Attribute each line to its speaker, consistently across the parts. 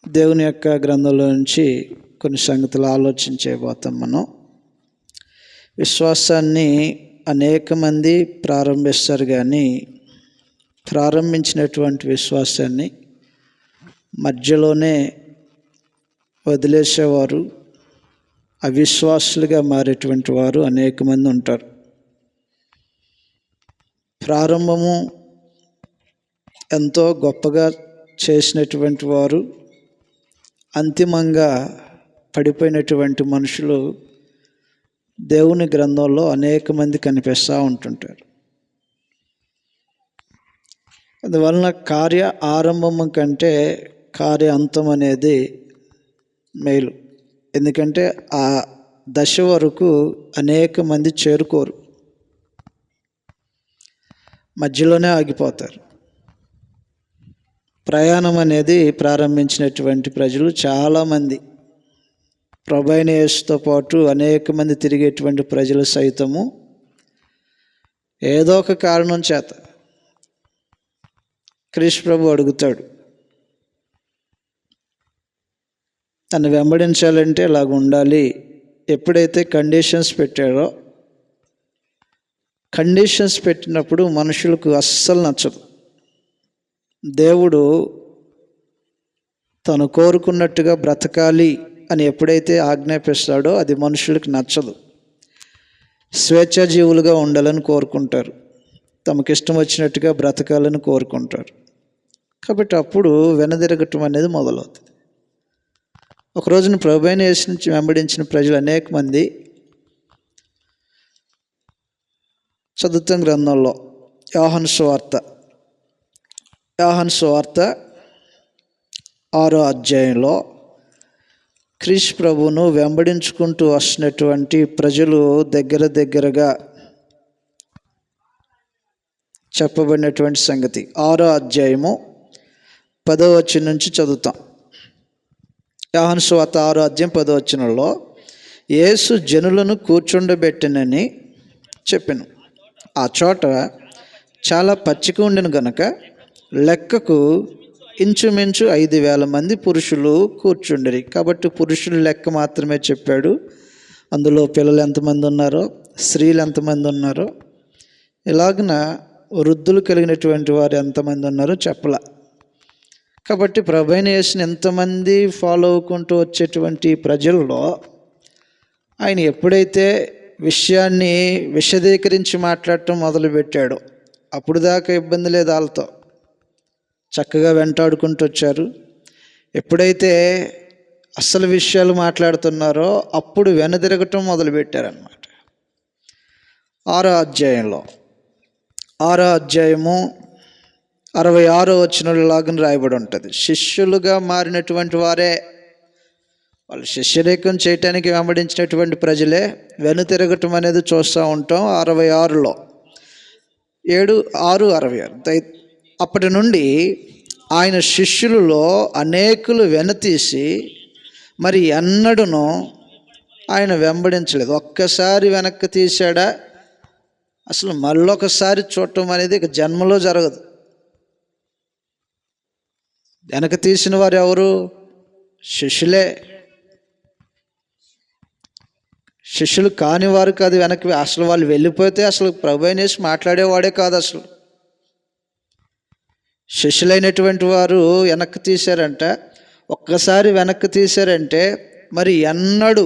Speaker 1: దేవుని యొక్క గ్రంథంలో నుంచి కొన్ని సంగతులు ఆలోచించబోతాం. మనం విశ్వాసాన్ని అనేక మంది ప్రారంభిస్తారు, కానీ ప్రారంభించినటువంటి విశ్వాసాన్ని మధ్యలోనే వదిలేసేవారు, అవిశ్వాసులుగా మారేటువంటి వారు అనేక మంది ఉంటారు. ప్రారంభము ఎంతో గొప్పగా చేసినటువంటి వారు అంతిమంగా పడిపోయినటువంటి మనుషులు దేవుని గ్రంథంలో అనేక మంది కనిపిస్తూ ఉంటుంటారు. అందువలన కార్య ఆరంభము కంటే కార్య అంతం అనేది మేలు. ఎందుకంటే ఆ దశ వరకు అనేక మంది చేరుకోరు, మధ్యలోనే ఆగిపోతారు. ప్రయాణం అనేది ప్రారంభించినటువంటి ప్రజలు చాలామంది, ప్రభువైన యేసుతో పాటు అనేక మంది తిరిగేటువంటి ప్రజలు సైతము ఏదో ఒక కారణం చేత క్రీస్తు ప్రభు అడుగుతాడు, తను వెంబడించాలంటే ఇలాగ ఉండాలి. ఎప్పుడైతే కండిషన్స్ పెట్టాడో, కండిషన్స్ పెట్టినప్పుడు మనుషులకు అస్సలు నచ్చదు. దేవుడు తను కోరుకున్నట్టుగా బ్రతకాలి అని ఎప్పుడైతే ఆజ్ఞాపిస్తాడో అది మనుషులకు నచ్చదు. స్వేచ్ఛాజీవులుగా ఉండాలని కోరుకుంటారు, తమకిష్టం వచ్చినట్టుగా బ్రతకాలని కోరుకుంటారు. కాబట్టి అప్పుడు వెనదిరగటం అనేది మొదలవుతుంది. ఒక రోజున ప్రభువైన యేసు నుంచి వెంబడించిన ప్రజలు అనేక మంది చదువుతాం గ్రంథంలో. యోహాను సువార్త 6వ అధ్యాయంలో క్రీస్తు ప్రభువును వెంబడించుకుంటూ వస్తున్నటువంటి ప్రజలు దగ్గరగా చెప్పబడినటువంటి సంగతి 6వ అధ్యాయము 10వ వచనం నుంచి చదువుతాం. యోహాను సువార్త 6వ అధ్యాయం 10వ వచనంలో యేసు జనులను కూర్చుండబెట్టనని చెప్పెను. ఆ చోట చాలా పచ్చిక ఉండెను గనుక లెక్కకు ఇంచుమించు 5,000 మంది పురుషులు కూర్చుండిరి. కాబట్టి పురుషుల లెక్క మాత్రమే చెప్పాడు. అందులో పిల్లలు ఎంతమంది ఉన్నారో, స్త్రీలు ఎంతమంది ఉన్నారో, ఇలాగన వృద్ధులు కలిగినటువంటి వారు ఎంతమంది ఉన్నారో చెప్పలా. కాబట్టి ప్రభువైన యేసుని ఎంతమంది ఫాలో అవ్వుకుంటూ వచ్చేటువంటి ప్రజల్లో ఆయన ఎప్పుడైతే విషయాన్ని విశదీకరించి మాట్లాడటం మొదలుపెట్టాడో అప్పుడు దాకా ఇబ్బంది లేదు, వాళ్ళతో చక్కగా వెంటాడుకుంటూ వచ్చారు. ఎప్పుడైతే అసలు విషయాలు మాట్లాడుతున్నారో అప్పుడు వెనుదిరగటం మొదలుపెట్టారన్నమాట. 6వ అధ్యాయము 66వ వచనంలో లాగా రాయబడి ఉంటుంది. శిష్యులుగా మారినటువంటి వారే, వాళ్ళు శిష్యరేఖం చేయటానికి వెంబడించినటువంటి ప్రజలే వెనుతిరగటం అనేది చూస్తూ ఉంటాం. 66లో 7:6-66. అప్పటి నుండి ఆయన శిష్యులలో అనేకులు వెనతీసి మరి ఎన్నడూనూ ఆయన వెంబడించలేదు. ఒక్కసారి వెనక్కి తీశాడా, అసలు మళ్ళొకసారి చూడటం అనేది ఇక జన్మలో జరగదు. వెనక తీసిన వారు ఎవరు? శిష్యులే. శిష్యులు కాని వారు కాదు వెనక్కి. అసలు వాళ్ళు వెళ్ళిపోతే అసలు ప్రభువైన యేసు మాట్లాడేవాడే కాదు. అసలు శిష్యులైనటువంటి వారు వెనక్కి తీశారంట. ఒక్కసారి వెనక్కి తీశారంటే మరి ఎన్నడూ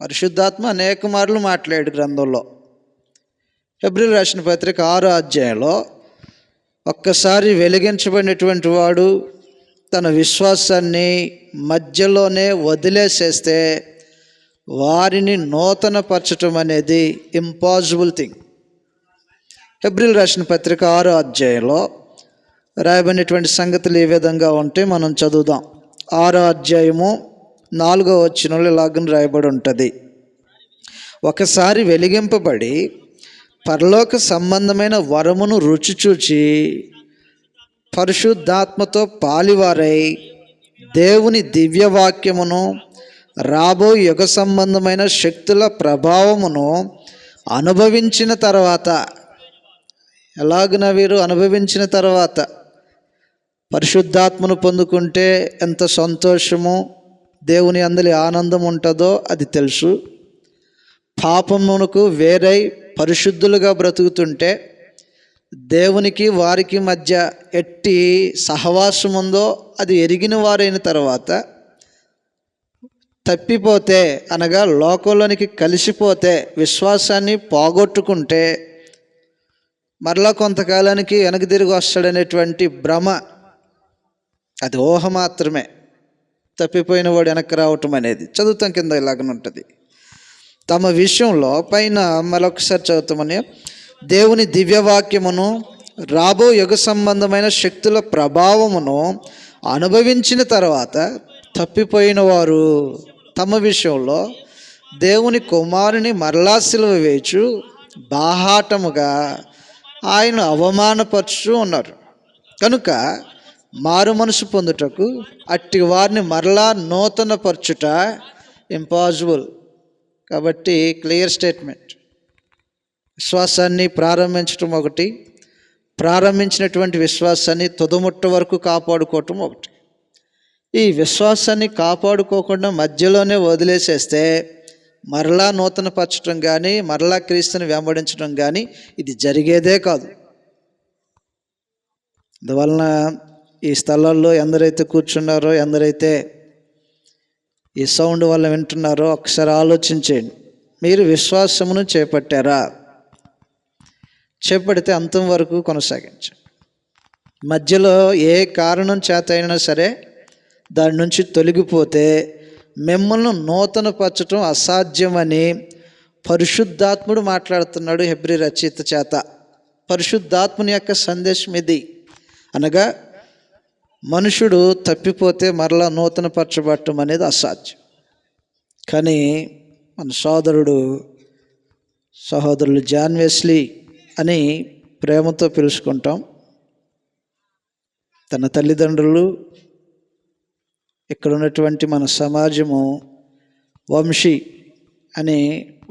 Speaker 1: పరిశుద్ధాత్మ అనేక మార్లు మాట్లాడాడు గ్రంథంలో. హెబ్రీయులకు రాసిన పత్రిక 6వ అధ్యాయంలో ఒక్కసారి వెలిగించబడినటువంటి వాడు తన విశ్వాసాన్ని మధ్యలోనే వదిలేసేస్తే వారిని నూతనపరచటం అనేది ఇంపాసిబుల్ థింగ్. హెబ్రీయులకు రాసిన పత్రిక 6వ అధ్యాయంలో రాయబడినటువంటి సంగతులు ఏ విధంగా ఉంటే మనం చదువుదాం. 6వ అధ్యాయము 4వ వచనంలో ఇలాగ రాయబడి ఉంటుంది. ఒకసారి వెలిగింపబడి పరలోక సంబంధమైన వరమును రుచి చూచి పరిశుద్ధాత్మతో పాలివారై దేవుని దివ్యవాక్యమును రాబో యుగ సంబంధమైన శక్తుల ప్రభావమును అనుభవించిన తర్వాత, ఎలాగున వీరు అనుభవించిన తర్వాత పరిశుద్ధాత్మను పొందుకుంటే ఎంత సంతోషము, దేవుని అందలి ఆనందం ఉంటుందో అది తెలుసు. పాపమునకు వేరై పరిశుద్ధులుగా బ్రతుకుతుంటే దేవునికి వారికి మధ్య ఎట్టి సహవాసం ఉందో అది ఎరిగిన వారైన తర్వాత తప్పిపోతే, అనగా లోకంలోనికి కలిసిపోతే, విశ్వాసాన్ని పోగొట్టుకుంటే మరలా కొంతకాలానికి వెనక్కి తిరిగి వస్తాడనేటువంటి భ్రమ, అది ఊహ మాత్రమే. తప్పిపోయిన వాడు వెనక్కి రావటం అనేది చదువుతాం కింద ఇలాగనుంటుంది. తమ విషయంలో పైన మరొకసారి చదువుతామని, దేవుని దివ్యవాక్యమును రాబో యుగ సంబంధమైన శక్తుల ప్రభావమును అనుభవించిన తర్వాత తప్పిపోయిన వారు తమ విషయంలో దేవుని కుమారుని మరలా సిలువ వేయచు బాహాటముగా ఆయన అవమానపరుచు ఉన్నారు. కనుక మారు మనసు పొందుటకు అట్టి వారిని మరలా నూతన పరచుట ఇంపాసిబుల్. కాబట్టి క్లియర్ స్టేట్మెంట్. విశ్వాసాన్ని ప్రారంభించటం ఒకటి, ప్రారంభించినటువంటి విశ్వాసాన్ని తుదముట్ట వరకు కాపాడుకోవటం ఒకటి. ఈ విశ్వాసాన్ని కాపాడుకోకుండా మధ్యలోనే వదిలేసేస్తే మరలా నూతన పరచడం కానీ, మరలా క్రీస్తుని వెంబడించడం కానీ ఇది జరిగేదే కాదు. అందువలన ఈ స్థలాల్లో ఎందరైతే కూర్చున్నారో, ఎందరైతే ఈ సౌండ్ వల్ల వింటున్నారో ఒకసారి ఆలోచించేయండి. మీరు విశ్వాసమును చేపట్టారా? చేపడితే అంతం వరకు కొనసాగించండి. మధ్యలో ఏ కారణం చేత అయినా సరే దాని నుంచి తొలగిపోతే మిమ్మల్ని నూతన పరచటం అసాధ్యమని పరిశుద్ధాత్ముడు మాట్లాడుతున్నాడు హెబ్రీ రచయిత చేత. పరిశుద్ధాత్ముని యొక్క సందేశం ఇది. అనగా మనుషుడు తప్పిపోతే మరలా నూతన పరచబడటం అనేది అసాధ్యం. కానీ మన సహోదరులు జాన్ వెస్లీ అని ప్రేమతో పిలుచుకుంటాం. తన తల్లిదండ్రులు, ఇక్కడ ఉన్నటువంటి మన సమాజము వంశీ అని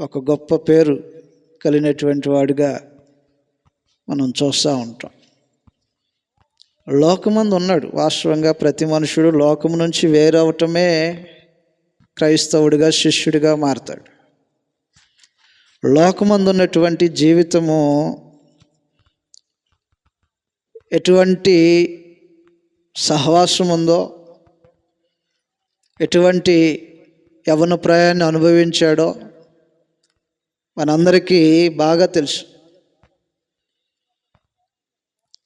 Speaker 1: ఒక గొప్ప పేరు కలిగినటువంటి వాడిగా మనం చూస్తూ ఉంటాం. లోకమందు ఉన్నాడు. వాస్తవంగా ప్రతి మనుషుడు లోకము నుంచి వేరవటమే క్రైస్తవుడిగా, శిష్యుడిగా మారతాడు. లోకమందు ఉన్నటువంటి జీవితము ఎటువంటి సహవాసం ఉందో, ఎటువంటి యవ్వన ప్రాయాన్ని అనుభవించాడో మనందరికీ బాగా తెలుసు.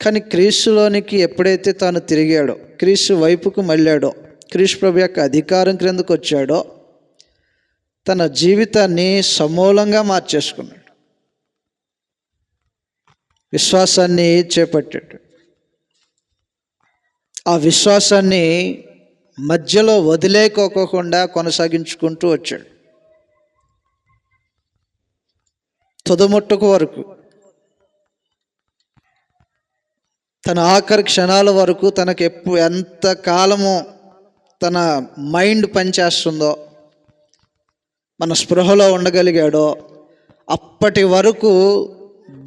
Speaker 1: కానీ క్రీస్తులోనికి ఎప్పుడైతే తాను తిరిగాడో, క్రీస్తు వైపుకు మళ్ళాడో, క్రీస్తు ప్రభు యొక్క అధికారం క్రిందకు వచ్చాడో తన జీవితాన్ని సమూలంగా మార్చేసుకున్నాడు. విశ్వాసాన్ని చేపట్టాడు. ఆ విశ్వాసాన్ని మధ్యలో వదిలేకోకుండా కొనసాగించుకుంటూ వచ్చాడు తుదముట్టకు వరకు. తన ఆఖరి క్షణాల వరకు తనకు ఎంత కాలము తన మైండ్ పనిచేస్తుందో, మన స్పృహలో ఉండగలిగాడో అప్పటి వరకు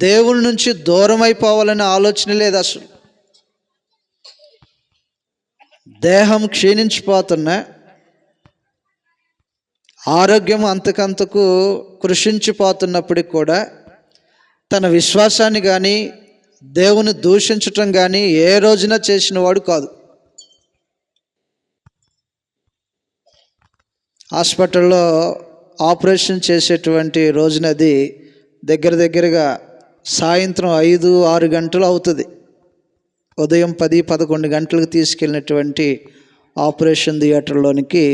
Speaker 1: దేవుని నుంచి దూరం అయిపోవాలనే ఆలోచన లేదు అసలు. దేహం క్షీణించిపోతున్నా, ఆరోగ్యం అంతకంతకు కృషించిపోతున్నప్పటికి కూడా తన విశ్వాసాన్ని కానీ, దేవుని దూషించటం కానీ ఏ రోజున చేసిన వాడు కాదు. హాస్పిటల్లో ఆపరేషన్ చేసేటువంటి రోజునది దగ్గరగా సాయంత్రం 5-6 గంటలు అవుతుంది. ఉదయం 10-11 గంటలకు తీసుకెళ్ళినటువంటి ఆపరేషన్ థియేటర్లోనికి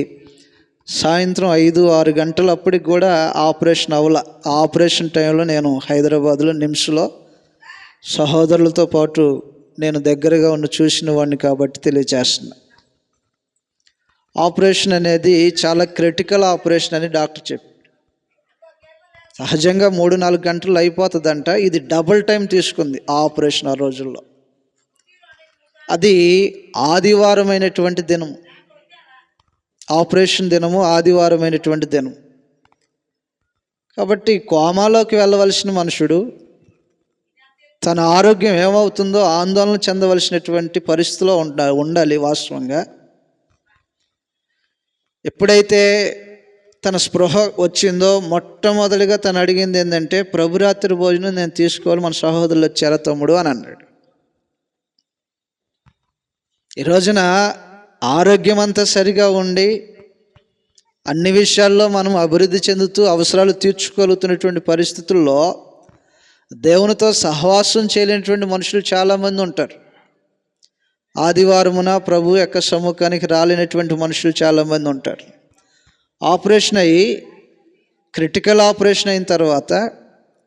Speaker 1: సాయంత్రం 5-6 గంటలు అప్పటికి కూడా ఆపరేషన్ అవ్వాల. ఆ ఆపరేషన్ టైంలో నేను హైదరాబాద్లో నిమ్స్లో సహోదరులతో పాటు నేను దగ్గరగా ఉన్న చూసిన వాడిని కాబట్టి తెలియజేస్తున్నా. ఆపరేషన్ అనేది చాలా క్రిటికల్ ఆపరేషన్ అని డాక్టర్ చెప్పారు. సహజంగా 3-4 గంటలు అయిపోతుందంట. ఇది డబుల్ టైం తీసుకుంది ఆ ఆపరేషన్ ఆ రోజుల్లో. అది ఆదివారమైనటువంటి దినము, ఆపరేషన్ దినము ఆదివారమైనటువంటి దినం. కాబట్టి కోమాలోకి వెళ్ళవలసిన మనుషుడు తన ఆరోగ్యం ఏమవుతుందో ఆందోళన చెందవలసినటువంటి పరిస్థితిలో ఉండాలి. వాస్తవంగా ఎప్పుడైతే తన స్పృహ వచ్చిందో మొట్టమొదటిగా తను అడిగింది ఏంటంటే, ప్రభురాత్రి భోజనం నేను తీసుకోవాలి, మన సహోదరులు వచ్చారా తమ్ముడు అని అన్నాడు. ఈ రోజున ఆరోగ్యం అంతా సరిగా ఉండి అన్ని విషయాల్లో మనం అభివృద్ధి చెందుతూ అవసరాలు తీర్చుకోగలుగుతున్నటువంటి పరిస్థితుల్లో దేవునితో సహవాసం చేయలేనటువంటి మనుషులు చాలామంది ఉంటారు. ఆదివారమున ప్రభు యొక్క సముఖానికి రాలేనటువంటి మనుషులు చాలామంది ఉంటారు. ఆపరేషన్ అయ్యి క్రిటికల్ ఆపరేషన్ అయిన తర్వాత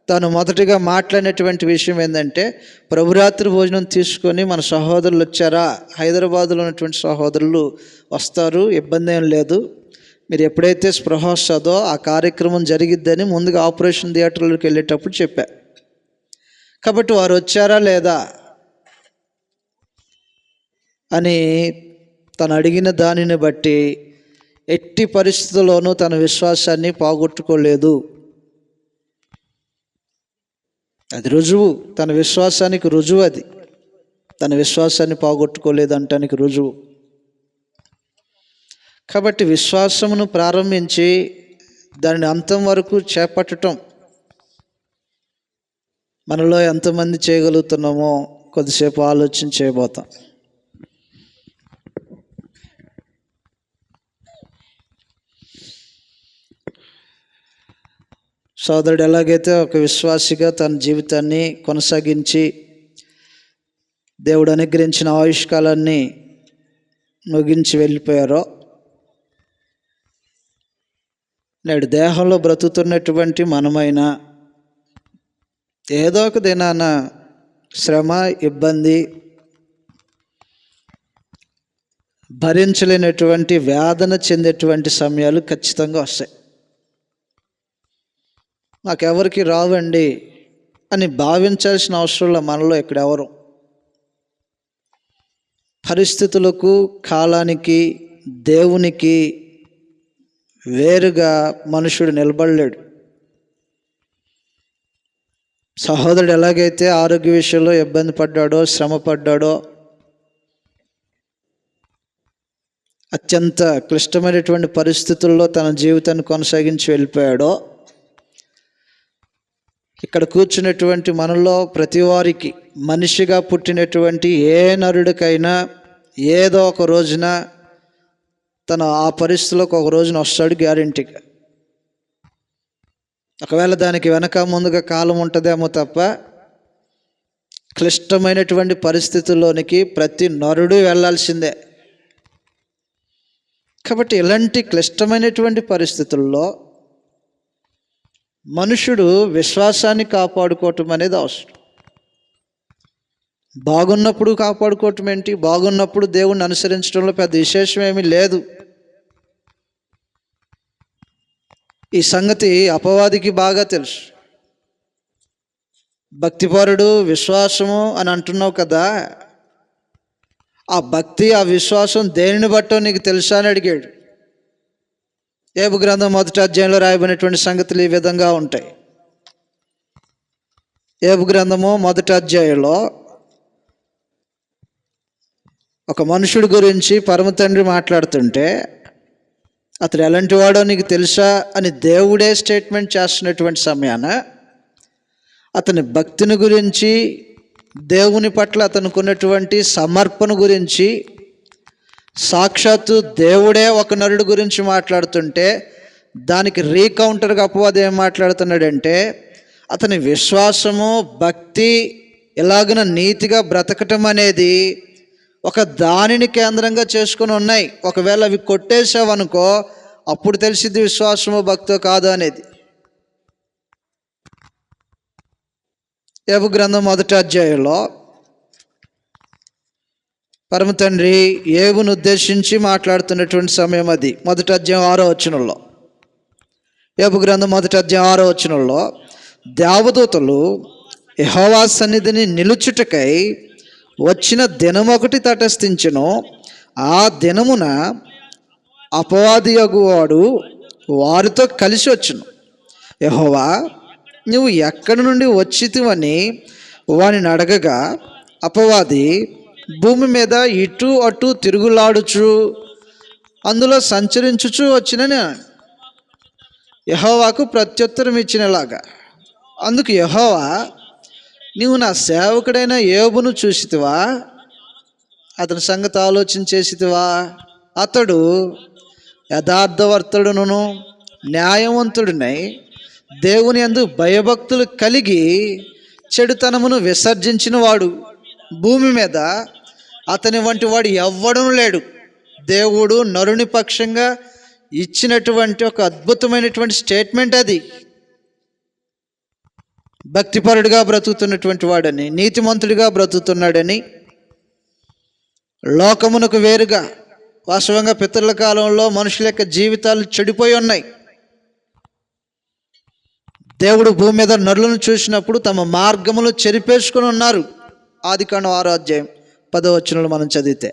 Speaker 1: తను మొదటిగా మాట్లాడినటువంటి విషయం ఏంటంటే, ప్రభురాత్రి భోజనం తీసుకొని మన సహోదరులు వచ్చారా, హైదరాబాదులో ఉన్నటువంటి సహోదరులు వస్తారు, ఇబ్బంది ఏం లేదు, మీరు ఎప్పుడైతే స్పృహ వస్తుందో ఆ కార్యక్రమం జరిగిద్దని ముందుగా ఆపరేషన్ థియేటర్లోకి వెళ్ళేటప్పుడు చెప్పా. కాబట్టి వారు వచ్చారా లేదా అని తను అడిగిన దానిని బట్టి ఎట్టి పరిస్థితుల్లోనూ తన విశ్వాసాన్ని పోగొట్టుకోలేదు. అది రుజువు, తన విశ్వాసానికి రుజువు. అది తన విశ్వాసాన్ని పోగొట్టుకోలేదు అంటానికి రుజువు. కాబట్టి విశ్వాసమును ప్రారంభించి దానిని అంతం వరకు చేపట్టడం మనలో ఎంతమంది చేయగలుగుతున్నామో కొద్దిసేపు ఆలోచన చేయబోతాం. సోదరుడు ఎలాగైతే ఒక విశ్వాసిగా తన జీవితాన్ని కొనసాగించి దేవుడు అనుగ్రహించిన ఆయుష్కాలాన్ని ముగించి వెళ్ళిపోయారో, నేడు దేహంలో బ్రతుకుతున్నటువంటి మనమైనా ఏదో ఒక దినాన శ్రమ, ఇబ్బంది, భరించలేనటువంటి వేదన చెందేటువంటి సమయాలు ఖచ్చితంగా వస్తాయి. మాకెవరికి రావండి అని భావించాల్సిన అవసరంలో మనలో ఇక్కడెవరు. పరిస్థితులకు, కాలానికి, దేవునికి వేరుగా మనుషుడు నిలబడలేడు. సహోదరుడు ఎలాగైతే ఆరోగ్య విషయంలో ఇబ్బంది పడ్డాడో, శ్రమ పడ్డాడో, అత్యంత క్లిష్టమైనటువంటి పరిస్థితుల్లో తన జీవితాన్ని కొనసాగించి వెళ్ళిపోయాడో, ఇక్కడ కూర్చున్నటువంటి మనలో ప్రతి వారికి, మనిషిగా పుట్టినటువంటి ఏ నరుడికైనా ఏదో ఒక రోజున తన ఆ పరిస్థితిలోకి ఒక రోజున వస్తాడు గ్యారెంటీగా. ఒకవేళ దానికి వెనక ముందుగా కాలం ఉంటుందేమో తప్ప క్లిష్టమైనటువంటి పరిస్థితుల్లోనికి ప్రతి నరుడు వెళ్ళాల్సిందే. కాబట్టి ఇలాంటి క్లిష్టమైనటువంటి పరిస్థితుల్లో మనుషుడు విశ్వాసాన్ని కాపాడుకోవటం అనేది అవసరం. బాగున్నప్పుడు కాపాడుకోవటం ఏంటి, బాగున్నప్పుడు దేవుణ్ణి అనుసరించడంలో పెద్ద విశేషం ఏమీ లేదు. ఈ సంగతి అపవాదికి బాగా తెలుసు. భక్తిపరుడు, విశ్వాసము అని అంటున్నావు కదా, ఆ భక్తి, ఆ విశ్వాసం దేనిని బట్టో నీకు తెలుసా అని అడిగాడు. యోబు గ్రంథం 1వ అధ్యాయంలో రాయబడినటువంటి సంగతులు ఈ విధంగా ఉంటాయి. యోబు గ్రంథము 1వ అధ్యాయంలో ఒక మనుషుడి గురించి పరమ తండ్రి మాట్లాడుతుంటే, అతడు ఎలాంటి వాడో నీకు తెలుసా అని దేవుడే స్టేట్మెంట్ చేస్తున్నటువంటి సమయాన అతని భక్తిని గురించి, దేవుని పట్ల అతనికి ఉన్నటువంటి సమర్పణ గురించి, సాక్షాత్తు దేవుడే ఒక నరుడు గురించి మాట్లాడుతుంటే దానికి రీకౌంటర్గా అపవాది ఏం మాట్లాడుతున్నాడంటే, అతని విశ్వాసము, భక్తి, ఎలాగన నీతిగా బ్రతకటం అనేది ఒక దానిని కేంద్రంగా చేసుకొని ఉన్నాయి. ఒకవేళ అవి కొట్టేసావనుకో అప్పుడు తెలిసిద్ది విశ్వాసమో భక్తో కాదు అనేది. యోబు గ్రంథం 1వ అధ్యాయంలో పరమ తండ్రి యోబును ఉద్దేశించి మాట్లాడుతున్నటువంటి సమయం అది. 1వ అధ్యాయం 6వ వచనంలో, యోబు గ్రంథం 1వ అధ్యాయం 6వ వచనంలో, దేవదూతలు యెహోవా సన్నిధిని నిలుచుటకై వచ్చిన దినమొకటి తటస్థించెను. ఆ దినమున అపవాది యగువాడు వారితో కలిసి వచ్చును. యెహోవా, నువ్వు ఎక్కడి నుండి వచ్చితివని వానిని అడగగా అపవాది భూమి మీద ఇటు అటు తిరుగులాడుచు అందులో సంచరించుచు వచ్చినని యెహోవాకు ప్రత్యుత్తరం ఇచ్చినలాగా. అందుకు యెహోవా, నీవు నా సేవకుడైన యోబును చూసితివా? అతని సంగతి ఆలోచన చేసితివా? అతడు యథార్థవర్తుడును న్యాయవంతుడినై దేవుని యందు భయభక్తులు కలిగి చెడుతనమును విసర్జించిన వాడు. భూమి మీద అతని వంటి వాడు ఎవ్వడూ లేడు. దేవుడు నరుని పక్షంగా ఇచ్చినటువంటి ఒక అద్భుతమైనటువంటి స్టేట్మెంట్ అది. భక్తిపరుడిగా బ్రతుకుతున్నటువంటి వాడని, నీతిమంతుడిగా బ్రతుకుతున్నాడని, లోకమునకు వేరుగా. వాస్తవంగా పితరుల కాలంలో మనుషుల యొక్క జీవితాలు చెడిపోయి ఉన్నాయి. దేవుడు భూమి మీద నరులను చూసినప్పుడు తమ మార్గములు చెరిపేసుకుని ఉన్నారు. ఆదికాండం 6వ అధ్యాయం 10వ వచనంలో మనం చదివితే.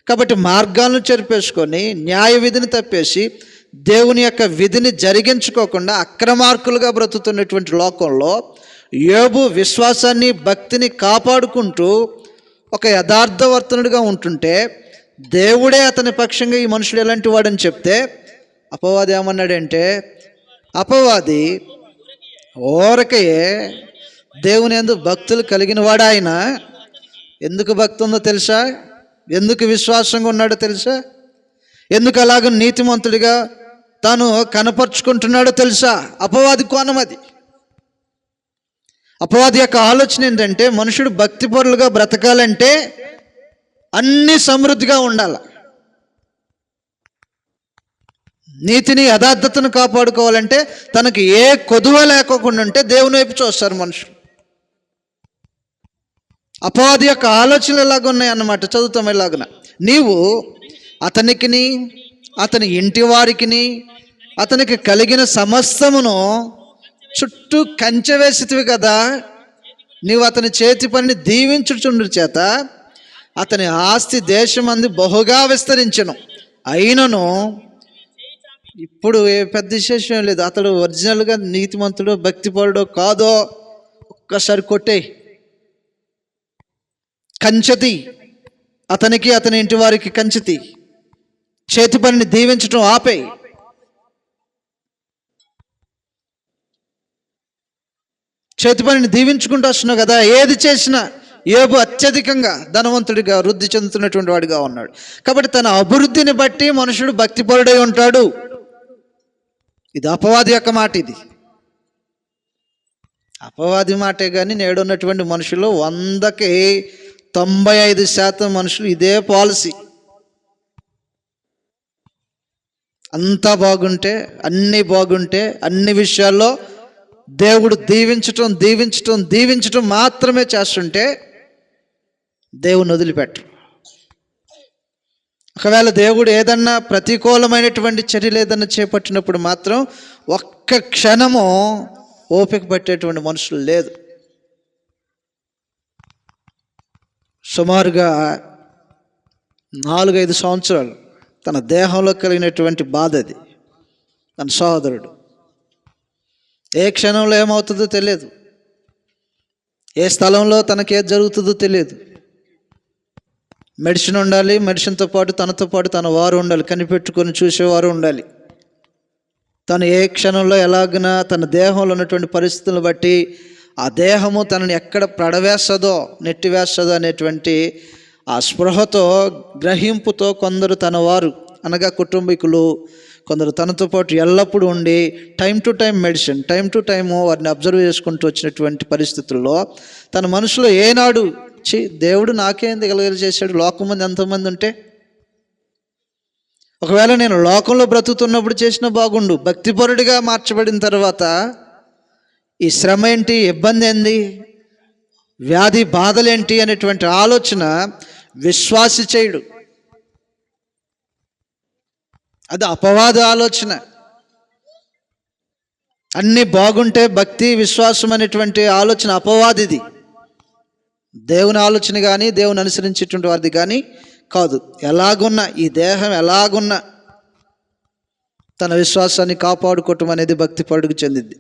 Speaker 1: కాబట్టి మార్గాలను చెరిపేసుకొని న్యాయ విధిని తప్పేసి దేవుని యొక్క విధిని జరిగించుకోకుండా అక్రమార్కులుగా బ్రతుకుతున్నటువంటి లోకంలో యోబు విశ్వాసాన్ని భక్తిని కాపాడుకుంటూ ఒక యథార్థవర్తనుడిగా ఉంటుంటే దేవుడే అతని పక్షంగా ఈ మనుషుడు ఎలాంటి వాడని చెప్తే అపవాది ఏమన్నాడంటే, అపవాది ఓరకయే దేవుని యందు భక్తులు కలిగిన వాడు ఆయన. ఎందుకు భక్తి ఉందో తెలుసా? ఎందుకు విశ్వాసంగా ఉన్నాడో తెలుసా? ఎందుకు అలాగ నీతిమంతుడిగా తాను కనపరుచుకుంటున్నాడో తెలుసా? అపవాది కోణం అది. అపవాది యొక్క ఆలోచన ఏంటంటే, మనుషుడు భక్తిపరులుగా బ్రతకాలంటే అన్ని సమృద్ధిగా ఉండాలి. నీతిని యథార్థతను కాపాడుకోవాలంటే తనకి ఏ కొదువ లేకోకుండా ఉంటే దేవుని వైపు చూస్తారు మనుషులు. అపవాది యొక్క ఆలోచనలు ఎలాగ ఉన్నాయి అన్నమాట. చదువుతాం ఎలాగున, నీవు అతనికిని అతని ఇంటి వారికిని అతనికి కలిగిన సమస్తమును చుట్టూ కంచె వేసితివి కదా. నీవు అతని చేతి పనిని దీవించుచుండు చేత అతని ఆస్తి దేశమందు బహుగా విస్తరించెను. అయినను ఇప్పుడు ఏ పెద్ద విశేషం లేదు. అతడు ఒరిజినల్గా నీతిమంతుడో భక్తిపరుడో కాదో ఒక్కసారి కొట్టేయి, కంచెతి, అతనికి అతని ఇంటి వారికి కంచెతి, చేతి పనిని దీవించటం ఆపేయి. చేతి పనిని దీవించుకుంటూ వస్తున్నావు కదా. ఏది చేసినా యోబు అత్యధికంగా ధనవంతుడిగా వృద్ధి చెందుతున్నటువంటి వాడిగా ఉన్నాడు. కాబట్టి తన అభివృద్ధిని బట్టి మనుషుడు భక్తిపరుడై ఉంటాడు. ఇది అపవాది యొక్క మాట. ఇది అపవాది మాటే. కానీ నేడున్నటువంటి మనుషులు 100కి 95% మనుషులు ఇదే పాలసీ. అంతా బాగుంటే, అన్నీ బాగుంటే, అన్ని విషయాల్లో దేవుడు దీవించటం దీవించటం దీవించటం మాత్రమే చేస్తుంటే దేవుని వదిలిపెట్టరు. ఒకవేళ దేవుడు ఏదన్నా ప్రతికూలమైనటువంటి చర్యలు ఏదన్నా చేపట్టినప్పుడు మాత్రం ఒక్క క్షణము ఓపిక పట్టేటువంటి మనుషులు లేదు. సుమారుగా 4-5 సంవత్సరాలు తన దేహంలో కలిగినటువంటి బాధ అది. తన సహోదరుడు ఏ క్షణంలో ఏమవుతుందో తెలియదు, ఏ స్థలంలో తనకి ఏది జరుగుతుందో తెలియదు. మెడిసిన్ ఉండాలి, మెడిసిన్తో పాటు తనతో పాటు తన వారు ఉండాలి, కనిపెట్టుకొని చూసేవారు ఉండాలి. తను ఏ క్షణంలో ఎలాగన తన దేహంలో ఉన్నటువంటి పరిస్థితులను బట్టి ఆ దేహము తనని ఎక్కడ పడవేస్తుందో నెట్టివేస్తుందో అనేటువంటి ఆ స్పృహతో గ్రహింపుతో కొందరు తన వారు అనగా కుటుంబీకులు కొందరు తనతో పాటు ఎల్లప్పుడూ ఉండి time to time medicine, time to time వారిని అబ్జర్వ్ చేసుకుంటూ వచ్చినటువంటి పరిస్థితుల్లో తన మనసులో ఏనాడు దేవుడు నాకేం దిగలగలు చేశాడు, లోకం మంది ఎంతోమంది ఉంటే, ఒకవేళ నేను లోకంలో బ్రతుకుతున్నప్పుడు చేసినా బాగుండు, భక్తిపరుడిగా మార్చబడిన తర్వాత ఈ శ్రమ ఏంటి, ఇబ్బంది ఏంది, వ్యాధి బాధలేంటి అనేటువంటి ఆలోచన విశ్వాసి చేయడు. అది అపవాద ఆలోచన. అన్నీ బాగుంటే భక్తి విశ్వాసం అనేటువంటి ఆలోచన అపవాదిది. దేవుని ఆలోచన కానీ దేవుని అనుసరించేటువంటి వారిది కానీ కాదు. ఎలాగున్నా ఈ దేహం ఎలాగున్నా తన విశ్వాసాన్ని కాపాడుకోవటం అనేది భక్తిపరుడికి చెందింది.